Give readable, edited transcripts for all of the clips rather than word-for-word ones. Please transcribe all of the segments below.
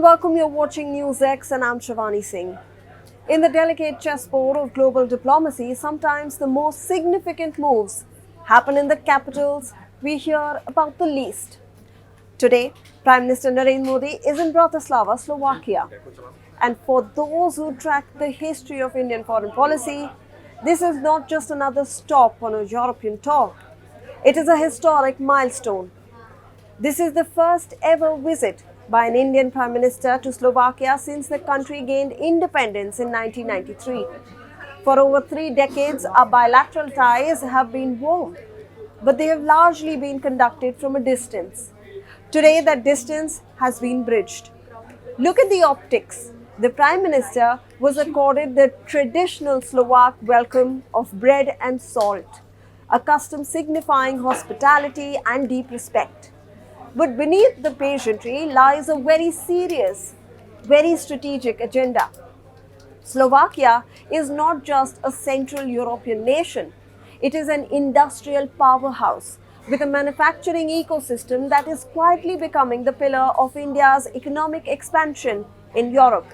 and welcome. You're watching News X and I'm Shivani Singh. In the delicate chessboard of global diplomacy, sometimes the most significant moves happen in the capitals we hear about the least. Today, Prime Minister Narendra Modi is in Bratislava, Slovakia. And for those who track the history of Indian foreign policy, this is not just another stop on a European tour. It is a historic milestone. This is the first ever visit by an Indian Prime Minister to Slovakia since the country gained independence in 1993. For over 3 decades, our bilateral ties have been warm, but they have largely been conducted from a distance. Today, that distance has been bridged. Look at the optics. The Prime Minister was accorded the traditional Slovak welcome of bread and salt, a custom signifying hospitality and deep respect. But beneath the pageantry lies a very serious, very strategic agenda. Slovakia is not just a Central European nation. It is an industrial powerhouse with a manufacturing ecosystem that is quietly becoming the pillar of India's economic expansion in Europe.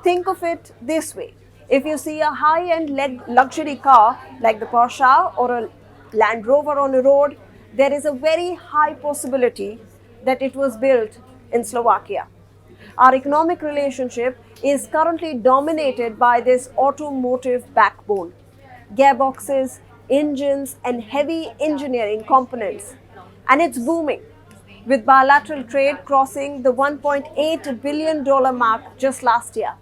Think of it this way. If you see a high-end luxury car like the Porsche or a Land Rover on a road, there is a very high possibility that it was built in Slovakia. Our economic relationship is currently dominated by this automotive backbone, gearboxes, engines, and heavy engineering components. And it's booming, with bilateral trade crossing the $1.8 billion mark just last year.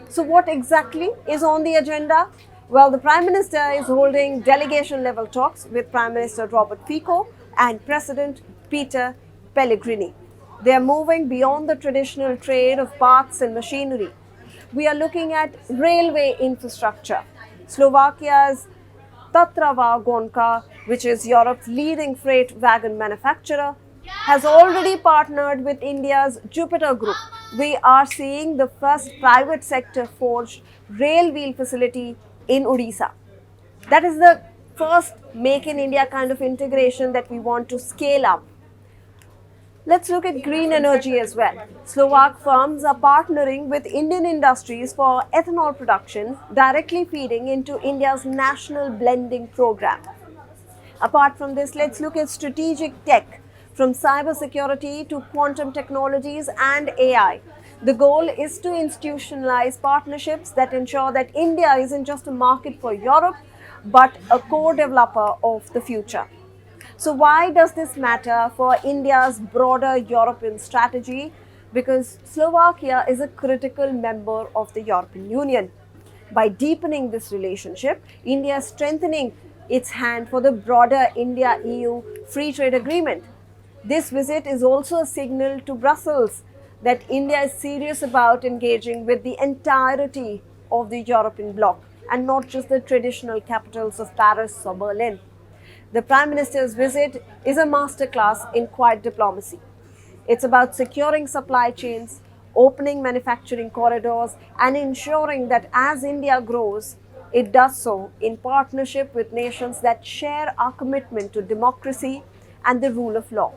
So what exactly is on the agenda? Well, the Prime Minister is holding delegation-level talks with Prime Minister Robert Fico and President Peter Pellegrini. They are moving beyond the traditional trade of parts and machinery. We are looking at railway infrastructure. Slovakia's Tatra Vagonka, which is Europe's leading freight wagon manufacturer, has already partnered with India's Jupiter Group. We are seeing the first private sector forged rail wheel facility in Odisha. That is the first Make in India kind of integration that we want to scale up. Let's look at green energy as well. Slovak firms are partnering with Indian industries for ethanol production, directly feeding into India's national blending program. Apart from this, let's look at strategic tech, from cybersecurity to quantum technologies and AI. The goal is to institutionalize partnerships that ensure that India isn't just a market for Europe, but a co-developer of the future. So why does this matter for India's broader European strategy? Because Slovakia is a critical member of the European Union. By deepening this relationship, India is strengthening its hand for the broader India-EU free trade agreement. This visit is also a signal to Brussels that India is serious about engaging with the entirety of the European bloc and not just the traditional capitals of Paris or Berlin. The Prime Minister's visit is a masterclass in quiet diplomacy. It's about securing supply chains, opening manufacturing corridors, and ensuring that as India grows, it does so in partnership with nations that share our commitment to democracy and the rule of law.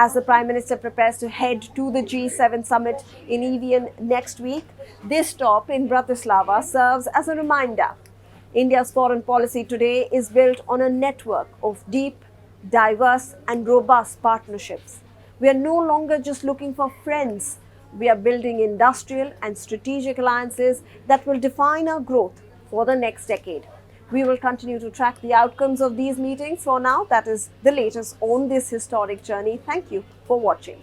As the Prime Minister prepares to head to the G7 summit in Evian next week, this stop in Bratislava serves as a reminder. India's foreign policy today is built on a network of deep, diverse, and robust partnerships. We are no longer just looking for friends. We are building industrial and strategic alliances that will define our growth for the next decade. We will continue to track the outcomes of these meetings. For now, that is the latest on this historic journey. Thank you for watching.